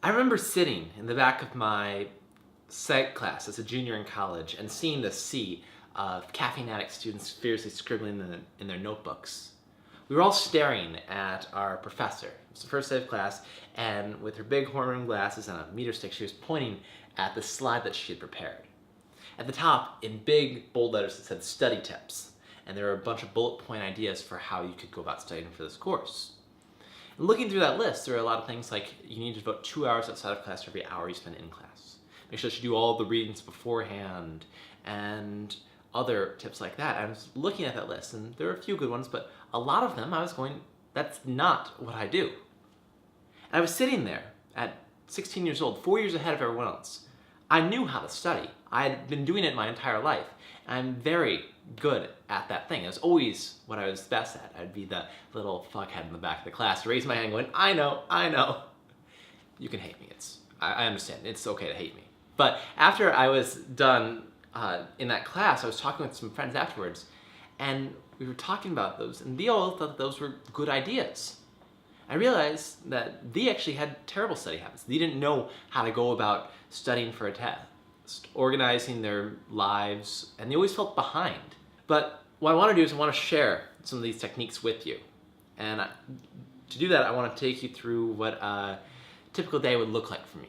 I remember sitting in the back of my psych class as a junior in college and seeing the sea of caffeine addict students furiously scribbling in their notebooks. We were all staring at our professor. It was the first day of class, and with her big horn-rimmed glasses and a meter stick, she was pointing at the slide that she had prepared. At the top, in big, bold letters, it said study tips, and there were a bunch of bullet point ideas for how you could go about studying for this course. And looking through that list, there are a lot of things like you need to devote 2 hours outside of class for every hour you spend in class. Make sure that you do all the readings beforehand, and other tips like that. I was looking at that list, and there were a few good ones, but a lot of them I was going, that's not what I do. And I was sitting there at 16 years old, 4 years ahead of everyone else. I knew how to study. I had been doing it my entire life. I'm very good at that thing. It was always what I was best at. I'd be the little fuckhead in the back of the class, raise my hand going, I know. You can hate me. I understand. It's okay to hate me. But after I was done in that class, I was talking with some friends afterwards, and we were talking about those, and they all thought that those were good ideas. I realized that they actually had terrible study habits. They didn't know how to go about studying for a test, organizing their lives, and they always felt behind. But what I want to do is I want to share some of these techniques with you. And to do that, I want to take you through what a typical day would look like for me.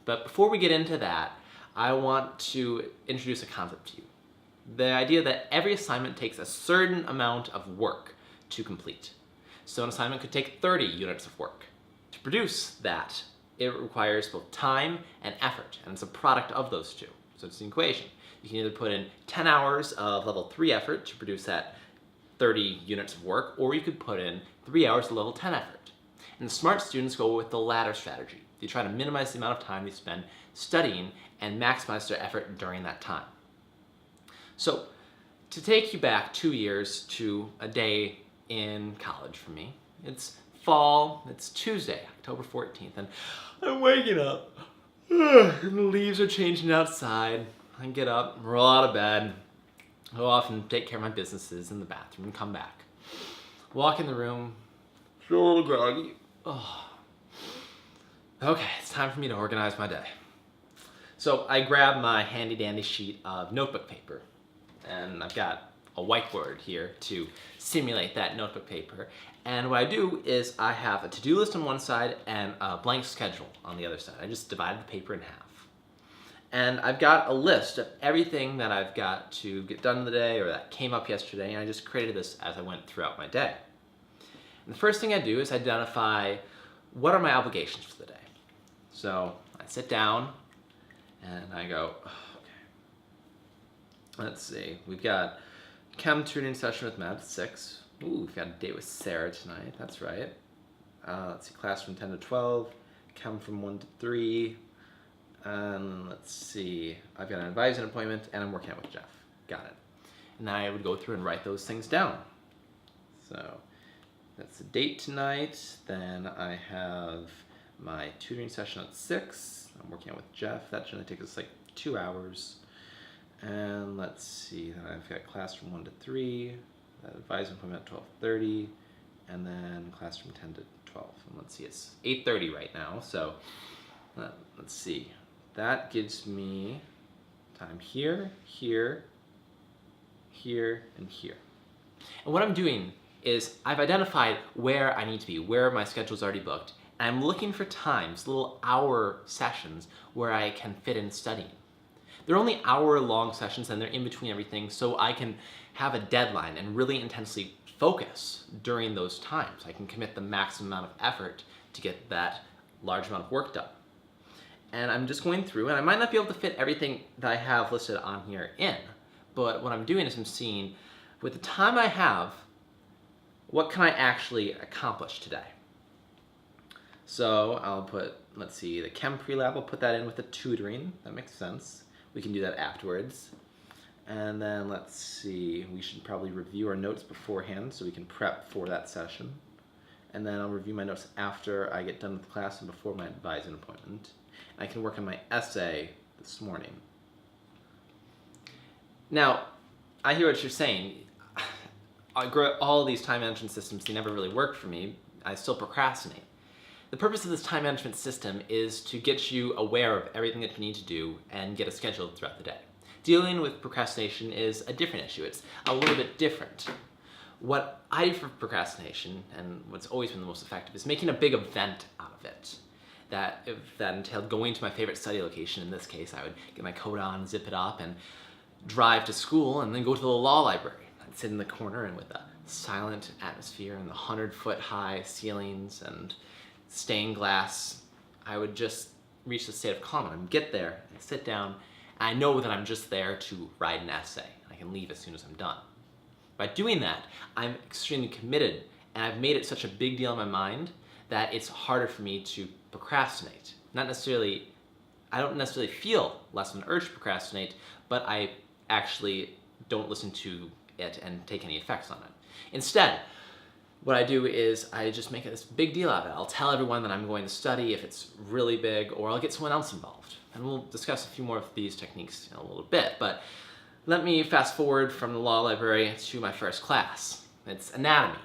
But before we get into that, I want to introduce a concept to you. The idea that every assignment takes a certain amount of work to complete. So an assignment could take 30 units of work. To produce that, it requires both time and effort, and it's a product of those two. So it's an equation. You can either put in 10 hours of level 3 effort to produce that 30 units of work, or you could put in 3 hours of level 10 effort. And the smart students go with the latter strategy. They try to minimize the amount of time they spend studying and maximize their effort during that time. So to take you back 2 years to a day in college for me, it's fall, it's Tuesday, October 14th, and I'm waking up, and the leaves are changing outside. I get up, roll out of bed, go off and take care of my businesses in the bathroom and come back. Walk in the room, feel a little groggy. Oh. Okay, it's time for me to organize my day. So I grab my handy dandy sheet of notebook paper, and I've got a whiteboard here to simulate that notebook paper. And what I do is I have a to-do list on one side and a blank schedule on the other side. I just divided the paper in half. And I've got a list of everything that I've got to get done in the day or that came up yesterday, and I just created this as I went throughout my day. And the first thing I do is identify what are my obligations for the day. So I sit down and I go, oh, okay. Let's see, we've got chem tutoring session with Matt at 6. Ooh, we've got a date with Sarah tonight, that's right. Let's see, class from 10 to 12, chem from 1 to 3. And let's see, I've got an advising appointment and I'm working out with Jeff. Got it. And then I would go through and write those things down. So that's the date tonight. Then I have my tutoring session at 6. I'm working out with Jeff. That should only take us like 2 hours. And let's see, then I've got class from 1 to 3, that advising appointment at 12:30, and then class from 10 to 12. And let's see, it's 8:30 right now, so let's see. That gives me time here, here, here, and here. And what I'm doing is I've identified where I need to be, where my schedule's already booked, and I'm looking for times, little hour sessions, where I can fit in studying. They're only hour-long sessions and they're in between everything, so I can have a deadline and really intensely focus during those times. I can commit the maximum amount of effort to get that large amount of work done. And I'm just going through, and I might not be able to fit everything that I have listed on here in, but what I'm doing is I'm seeing, with the time I have, what can I actually accomplish today? So I'll put, let's see, the chem pre-lab, I'll put that in with the tutoring. That makes sense. We can do that afterwards. And then let's see, we should probably review our notes beforehand so we can prep for that session. And then I'll review my notes after I get done with class and before my advising appointment. I can work on my essay this morning. Now, I hear what you're saying. All these time management systems, they never really work for me. I still procrastinate. The purpose of this time management system is to get you aware of everything that you need to do and get a schedule throughout the day. Dealing with procrastination is a different issue. It's a little bit different. What I do for procrastination, and what's always been the most effective, is making a big event out of it. If that entailed going to my favorite study location. In this case, I would get my coat on, zip it up, and drive to school, and then go to the law library. I'd sit in the corner, and with a silent atmosphere and the 100-foot high ceilings and stained glass, I would just reach the state of calm. And I'd get there and sit down, and I know that I'm just there to write an essay. I can leave as soon as I'm done. By doing that, I'm extremely committed, and I've made it such a big deal in my mind that it's harder for me to procrastinate. I don't necessarily feel less of an urge to procrastinate, but I actually don't listen to it and take any effects on it. Instead, what I do is I just make this big deal out of it. I'll tell everyone that I'm going to study if it's really big, or I'll get someone else involved. And we'll discuss a few more of these techniques in a little bit, but let me fast forward from the law library to my first class. It's anatomy.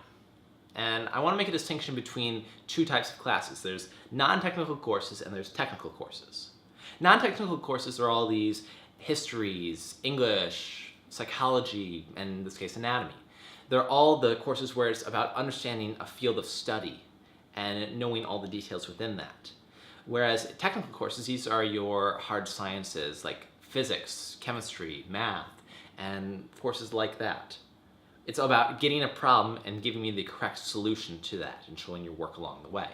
And I want to make a distinction between two types of classes. There's non-technical courses and there's technical courses. Non-technical courses are all these histories, English, psychology, and in this case anatomy. They're all the courses where it's about understanding a field of study and knowing all the details within that. Whereas technical courses, these are your hard sciences like physics, chemistry, math, and courses like that. It's about getting a problem and giving me the correct solution to that and showing your work along the way.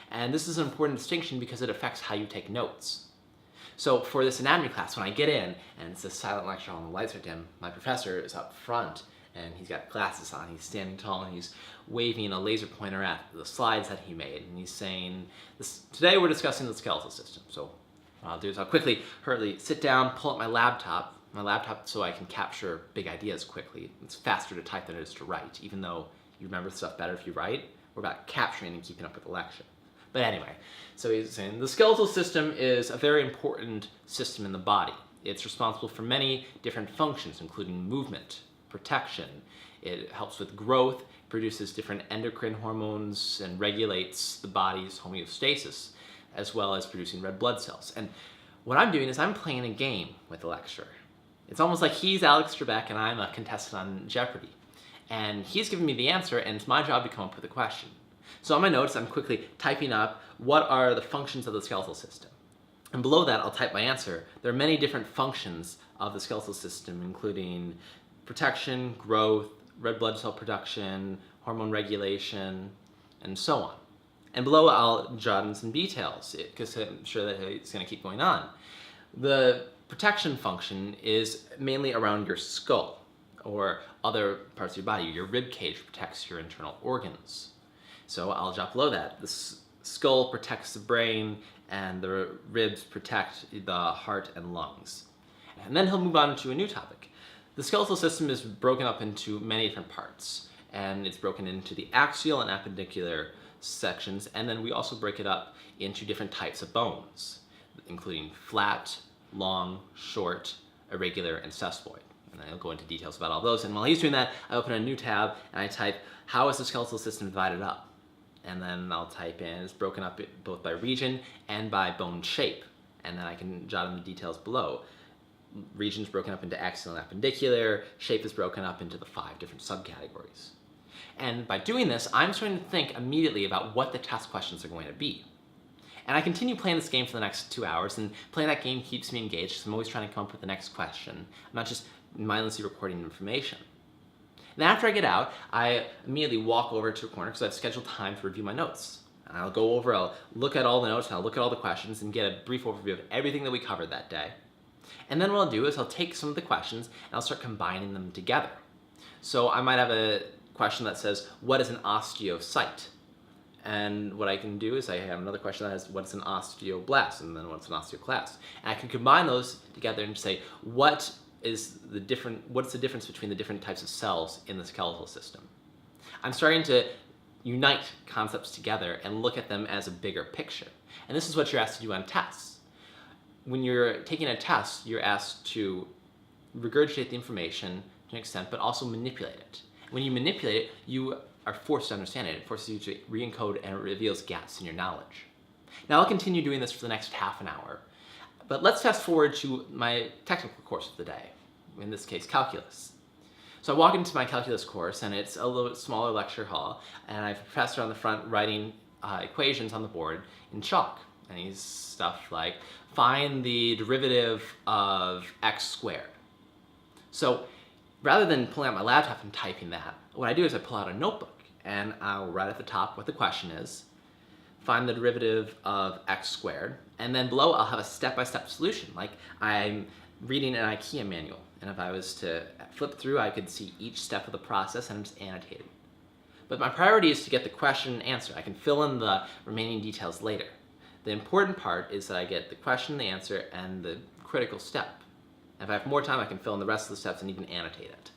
And this is an important distinction because it affects how you take notes. So for this anatomy class, when I get in, and it's a silent lecture, all the lights are dim, my professor is up front, and he's got glasses on, he's standing tall, and he's waving a laser pointer at the slides that he made, and he's saying, today we're discussing the skeletal system. So what I'll do is I'll hurriedly sit down, pull up my laptop so I can capture big ideas quickly. It's faster to type than it is to write, even though you remember stuff better if you write. We're about capturing and keeping up with the lecture. But anyway, so he's saying the skeletal system is a very important system in the body. It's responsible for many different functions, including movement, protection. It helps with growth, produces different endocrine hormones, and regulates the body's homeostasis, as well as producing red blood cells. And what I'm doing is I'm playing a game with the lecturer. It's almost like he's Alex Trebek and I'm a contestant on Jeopardy. And he's giving me the answer, and it's my job to come up with a question. So on my notes, I'm quickly typing up what are the functions of the skeletal system. And below that, I'll type my answer. There are many different functions of the skeletal system, including protection, growth, red blood cell production, hormone regulation, and so on. And below, I'll jot in some details, because I'm sure that it's going to keep going on. The protection function is mainly around your skull, or other parts of your body. Your rib cage protects your internal organs. So I'll jot below that. The skull protects the brain, and the ribs protect the heart and lungs. And then he'll move on to a new topic. The skeletal system is broken up into many different parts, and it's broken into the axial and appendicular sections, and then we also break it up into different types of bones, including flat, long, short, irregular, and sesamoid. And I'll go into details about all those. And while he's doing that, I open a new tab and I type, how is the skeletal system divided up? And then I'll type in, it's broken up both by region and by bone shape. And then I can jot in the details below. Region's broken up into axial and appendicular, shape is broken up into the 5 different subcategories. And by doing this, I'm starting to think immediately about what the test questions are going to be. And I continue playing this game for the next 2 hours, and playing that game keeps me engaged because I'm always trying to come up with the next question. I'm not just mindlessly recording information. And after I get out, I immediately walk over to a corner because I've scheduled time to review my notes. And I'll look at all the notes, and I'll look at all the questions and get a brief overview of everything that we covered that day. And then what I'll do is I'll take some of the questions and I'll start combining them together. So I might have a question that says, what is an osteocyte? And what I can do is I have another question that has, what's an osteoblast? And then what's an osteoclast? And I can combine those together and say, what's the difference between the different types of cells in the skeletal system? I'm starting to unite concepts together and look at them as a bigger picture. And this is what you're asked to do on tests. When you're taking a test, you're asked to regurgitate the information to an extent, but also manipulate it. When you manipulate it, you are forced to understand it. It forces you to re-encode, and it reveals gaps in your knowledge. Now I'll continue doing this for the next half an hour, but let's fast forward to my technical course of the day, in this case calculus. So I walk into my calculus course, and it's a little bit smaller lecture hall, and I have a professor on the front writing equations on the board in chalk. And he's stuff like, find the derivative of x squared. So rather than pulling out my laptop and typing that, what I do is I pull out a notebook, and I'll write at the top what the question is, find the derivative of x squared, and then below I'll have a step-by-step solution, like I'm reading an IKEA manual, and if I was to flip through, I could see each step of the process, and I'm just annotating. But my priority is to get the question and answer. I can fill in the remaining details later. The important part is that I get the question, the answer, and the critical step. And if I have more time, I can fill in the rest of the steps and even annotate it.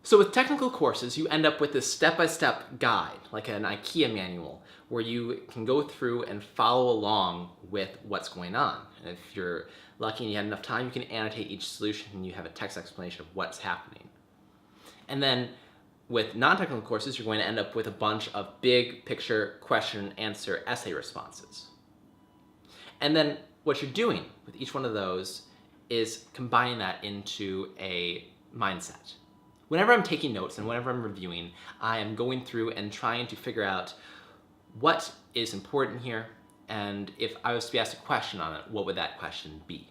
So with technical courses, you end up with this step-by-step guide, like an IKEA manual, where you can go through and follow along with what's going on. And if you're lucky and you have enough time, you can annotate each solution and you have a text explanation of what's happening. And then with non-technical courses, you're going to end up with a bunch of big picture question, answer, essay responses. And then what you're doing with each one of those is combining that into a mindset. Whenever I'm taking notes and whenever I'm reviewing, I am going through and trying to figure out what is important here, and if I was to be asked a question on it, what would that question be?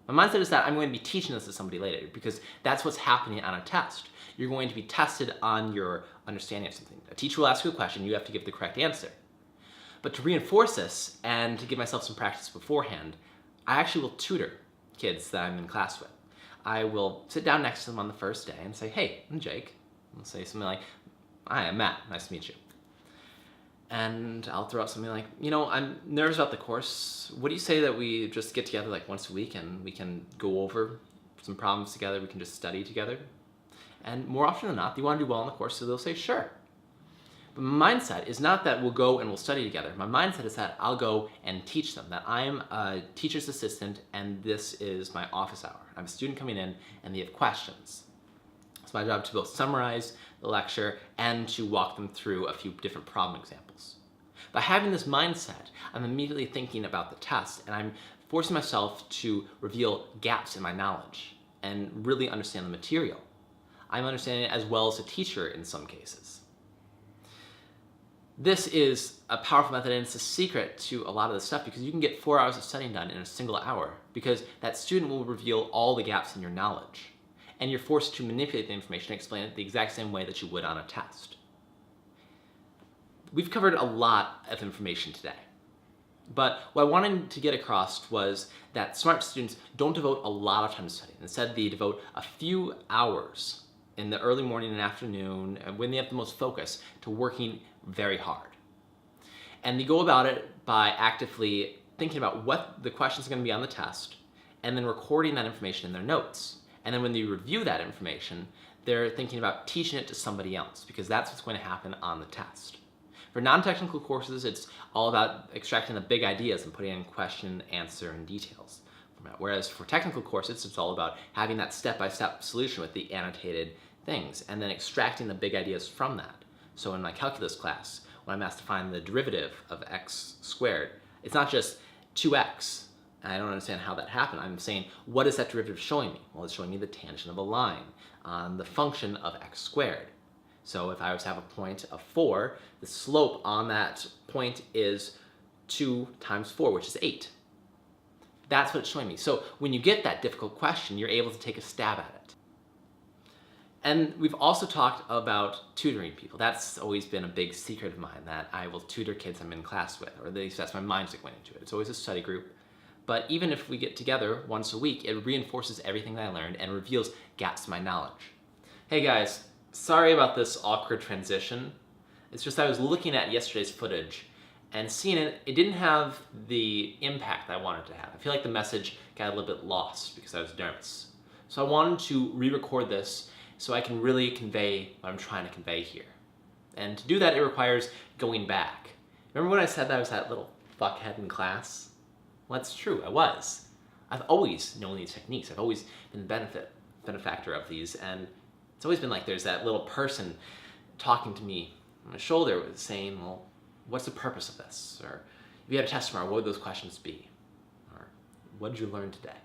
My mindset is that I'm going to be teaching this to somebody later, because that's what's happening on a test. You're going to be tested on your understanding of something. A teacher will ask you a question, you have to give the correct answer. But to reinforce this and to give myself some practice beforehand, I actually will tutor kids that I'm in class with. I will sit down next to them on the first day and say, hey, I'm Jake. I'll say something like, hi, I'm Matt, nice to meet you. And I'll throw out something like, you know, I'm nervous about the course. What do you say that we just get together like once a week and we can go over some problems together, we can just study together? And more often than not, they want to do well in the course, so they'll say, sure. But my mindset is not that we'll go and we'll study together. My mindset is that I'll go and teach them, that I'm a teacher's assistant and this is my office hour. I have a student coming in and they have questions. It's my job to both summarize the lecture and to walk them through a few different problem examples. By having this mindset, I'm immediately thinking about the test, and I'm forcing myself to reveal gaps in my knowledge and really understand the material. I'm understanding it as well as a teacher in some cases. This is a powerful method, and it's a secret to a lot of this stuff, because you can get 4 hours of studying done in a single hour, because that student will reveal all the gaps in your knowledge. And you're forced to manipulate the information and explain it the exact same way that you would on a test. We've covered a lot of information today, but what I wanted to get across was that smart students don't devote a lot of time to studying. Instead, they devote a few hours in the early morning and afternoon, when they have the most focus, to working very hard. And they go about it by actively thinking about what the questions are going to be on the test, and then recording that information in their notes. And then when they review that information, they're thinking about teaching it to somebody else, because that's what's going to happen on the test. For non-technical courses, it's all about extracting the big ideas and putting in question, answer, and details. Whereas for technical courses, it's all about having that step-by-step solution with the annotated things, and then extracting the big ideas from that. So in my calculus class, when I'm asked to find the derivative of x squared, it's not just 2x. And I don't understand how that happened. I'm saying, what is that derivative showing me? Well, it's showing me the tangent of a line on the function of x squared. So if I was to have a point of 4, the slope on that point is 2 times 4, which is 8. That's what it's showing me. So when you get that difficult question, you're able to take a stab at it. And we've also talked about tutoring people. That's always been a big secret of mine, that I will tutor kids I'm in class with, or at least that's my mindset going into it. It's always a study group. But even if we get together once a week, it reinforces everything that I learned and reveals gaps in my knowledge. Hey guys, sorry about this awkward transition. It's just I was looking at yesterday's footage and seeing it, it didn't have the impact I wanted to have. I feel like the message got a little bit lost because I was nervous. So I wanted to re-record this so I can really convey what I'm trying to convey here. And to do that, it requires going back. Remember when I said that I was that little fuckhead in class? Well, that's true, I was. I've always known these techniques. I've always been the benefactor of these, and it's always been like there's that little person talking to me on my shoulder was saying, well, what's the purpose of this? Or if you had a test tomorrow, what would those questions be? Or what did you learn today?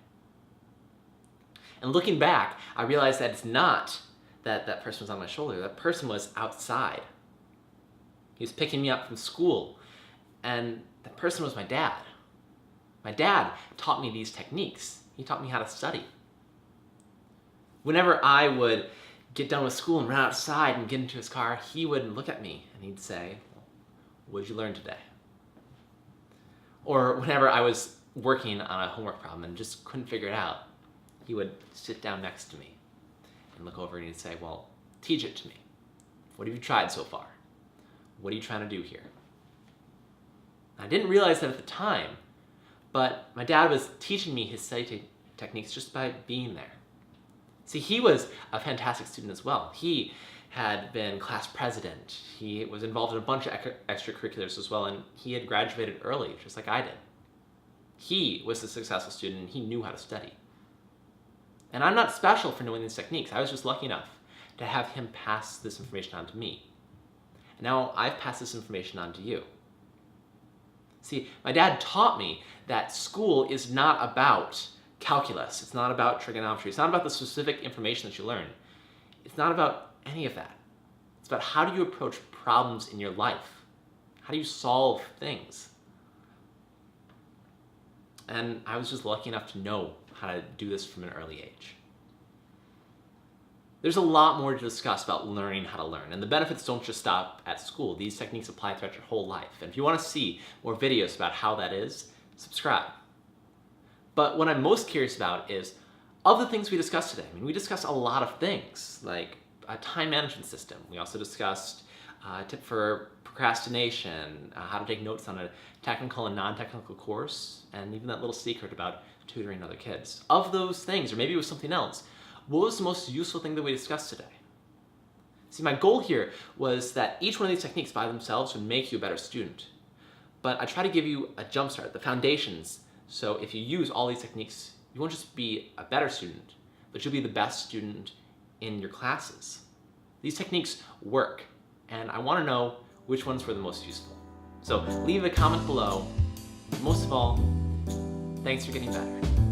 And looking back, I realized that it's not that that person was on my shoulder. That person was outside. He was picking me up from school. And that person was my dad. My dad taught me these techniques. He taught me how to study. Whenever I would get done with school and run outside and get into his car, he would look at me and he'd say, what did you learn today? Or whenever I was working on a homework problem and just couldn't figure it out, he would sit down next to me and look over and he'd say, well, teach it to me. What have you tried so far? What are you trying to do here? I didn't realize that at the time, but my dad was teaching me his study techniques just by being there. See, he was a fantastic student as well. He had been class president. He was involved in a bunch of extracurriculars as well, and he had graduated early, just like I did. He was a successful student, and he knew how to study. And I'm not special for knowing these techniques. I was just lucky enough to have him pass this information on to me. And now I've passed this information on to you. See, my dad taught me that school is not about calculus. It's not about trigonometry. It's not about the specific information that you learn. It's not about any of that. It's about how do you approach problems in your life? How do you solve things? And I was just lucky enough to know how to do this from an early age. There's a lot more to discuss about learning how to learn, and the benefits don't just stop at school. These techniques apply throughout your whole life. And if you want to see more videos about how that is, subscribe. But what I'm most curious about is, of the things we discussed today, I mean, we discussed a lot of things, like a time management system. We also discussed a tip for procrastination, how to take notes on a technical and non-technical course, and even that little secret about tutoring other kids. Of those things, or maybe it was something else, what was the most useful thing that we discussed today? See, my goal here was that each one of these techniques by themselves would make you a better student. But I try to give you a jump start, the foundations, so if you use all these techniques, you won't just be a better student, but you'll be the best student in your classes. These techniques work, and I want to know which ones were the most useful. So leave a comment below. Most of all, thanks for getting better.